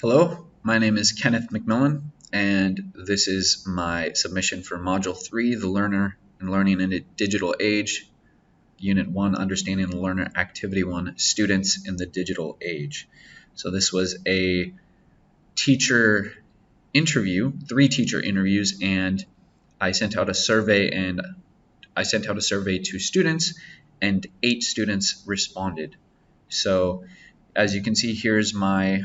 Hello, my name is Kenneth McMillan, and this is my submission for Module 3, the Learner and Learning in a Digital Age, Unit 1, Understanding the Learner, Activity 1, Students in the Digital Age. So this was a teacher interview, 3 teacher interviews, and I sent out a survey to students, and 8 students responded. So as you can see, here is my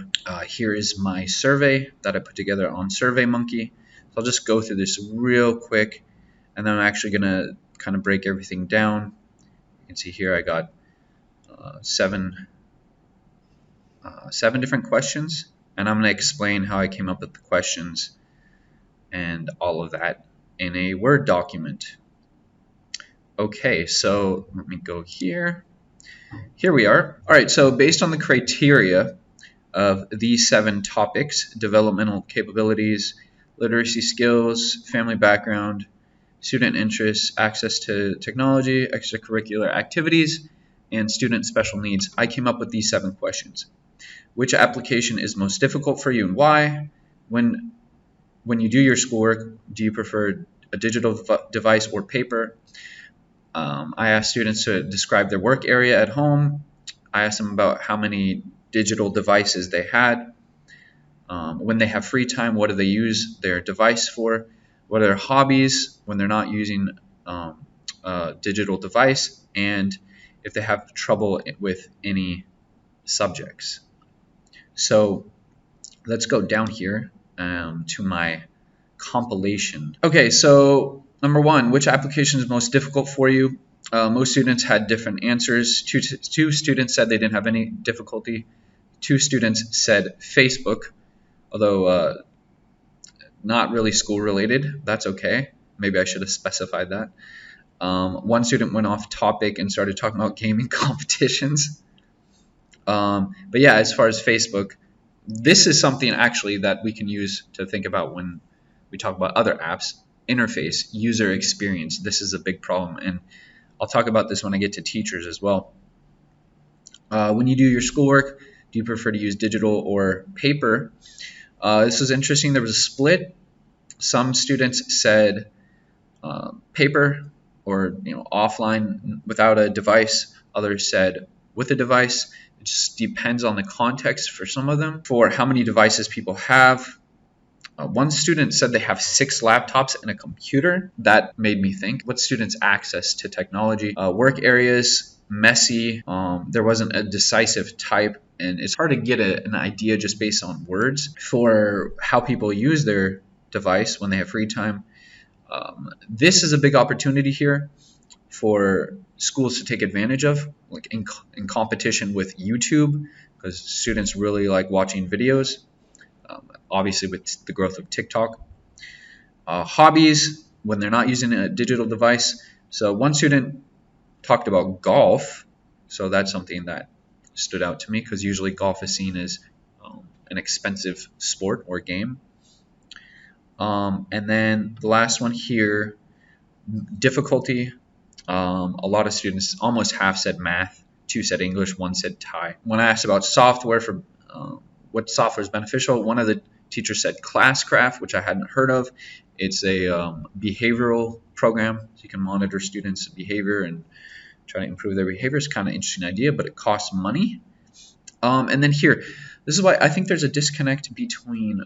survey that I put together on SurveyMonkey. So I'll just go through this real quick, and then I'm actually gonna kind of break everything down. You can see here I got seven different questions, and I'm gonna explain how I came up with the questions and all of that in a Word document. Okay, so let me go here. Here we are. All right, so based on the criteria of these 7 topics: developmental capabilities, literacy skills, family background, student interests, access to technology, extracurricular activities, and student special needs, I came up with these 7 questions. Which application is most difficult for you and why? When you do your schoolwork, do you prefer a digital device or paper? I asked students to describe their work area at home. I asked them about how many digital devices they had. When they have free time, what do they use their device for? What are their hobbies when they're not using a digital device? And if they have trouble with any subjects. So let's go down here to my compilation. Okay, so number 1, which application is most difficult for you? Most students had different answers. Two students said they didn't have any difficulty. 2 students said Facebook, although not really school related. That's okay. Maybe I should have specified that. 1 student went off topic and started talking about gaming competitions. But yeah, as far as Facebook, this is something actually that we can use to think about when we talk about other apps. Interface, user experience. This is a big problem, and I'll talk about this when I get to teachers as well. When you do your schoolwork, do you prefer to use digital or paper? This was interesting. There was a split. Some students said paper or offline without a device. Others said with a device. It just depends on the context for some of them. For how many devices people have. 1 student said they have 6 laptops and a computer. That made me think. What students' access to technology? Work areas, messy. There wasn't a decisive type, and it's hard to get an idea just based on words for how people use their device when they have free time. This is a big opportunity here for schools to take advantage of, like in competition with YouTube, because students really like watching videos. Obviously with the growth of TikTok. Hobbies, when they're not using a digital device. So 1 student talked about golf. So that's something that stood out to me, because usually golf is seen as an expensive sport or game. And then the last one here, difficulty. A lot of students, almost half said math, 2 said English, 1 said Thai. When I asked about software for what software is beneficial, one of the teachers said Classcraft, which I hadn't heard of. It's a behavioral program, so you can monitor students' behavior and try to improve their behavior. It's kind of an interesting idea, but it costs money. And then here, this is why I think there's a disconnect between,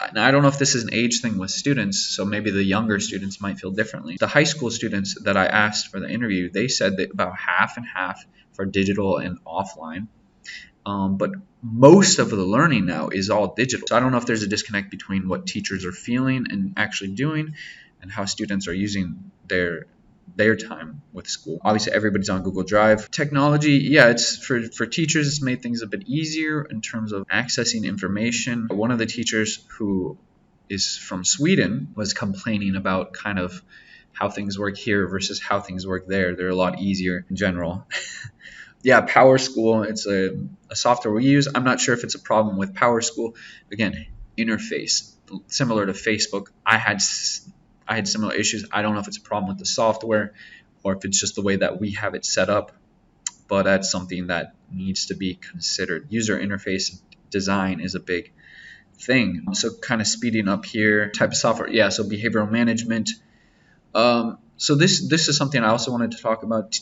and I don't know if this is an age thing with students, so maybe the younger students might feel differently. The high school students that I asked for the interview, they said that about half and half for digital and offline. But most of the learning now is all digital. So I don't know if there's a disconnect between what teachers are feeling and actually doing and how students are using their time with school. Obviously, everybody's on Google Drive. Technology, yeah, it's for teachers, it's made things a bit easier in terms of accessing information. One of the teachers, who is from Sweden, was complaining about kind of how things work here versus how things work there. They're a lot easier in general. Yeah, PowerSchool, it's a software we use. I'm not sure if it's a problem with PowerSchool. Again, interface, similar to Facebook. I had similar issues. I don't know if it's a problem with the software or if it's just the way that we have it set up, but that's something that needs to be considered. User interface, design is a big thing. So kind of speeding up here, type of software. Yeah, so behavioral management. So this is something I also wanted to talk about.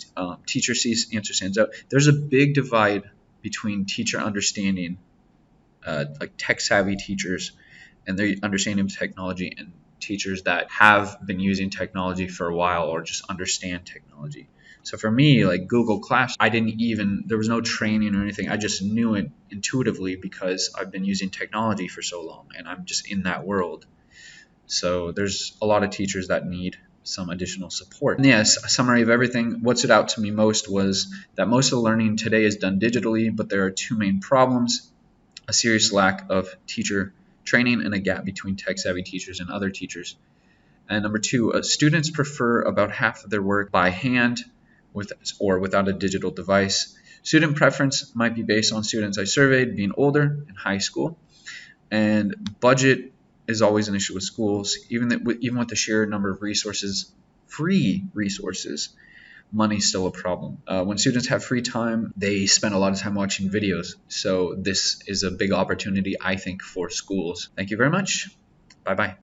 Teacher sees, answer stands out. There's a big divide between teacher understanding, like tech savvy teachers and their understanding of technology, and teachers that have been using technology for a while or just understand technology. So for me, like Google Class, there was no training or anything. I just knew it intuitively because I've been using technology for so long and I'm just in that world. So there's a lot of teachers that need some additional support. And yes, a summary of everything. What stood out to me most was that most of the learning today is done digitally, but there are two main problems: a serious lack of teacher training and a gap between tech-savvy teachers and other teachers. And number two, students prefer about half of their work by hand with or without a digital device. Student preference might be based on students I surveyed being older in high school. And budget is always an issue with schools, even with the sheer number of resources, free resources. Money's still a problem. When students have free time, they spend a lot of time watching videos. So this is a big opportunity, I think, for schools. Thank you very much. Bye-bye.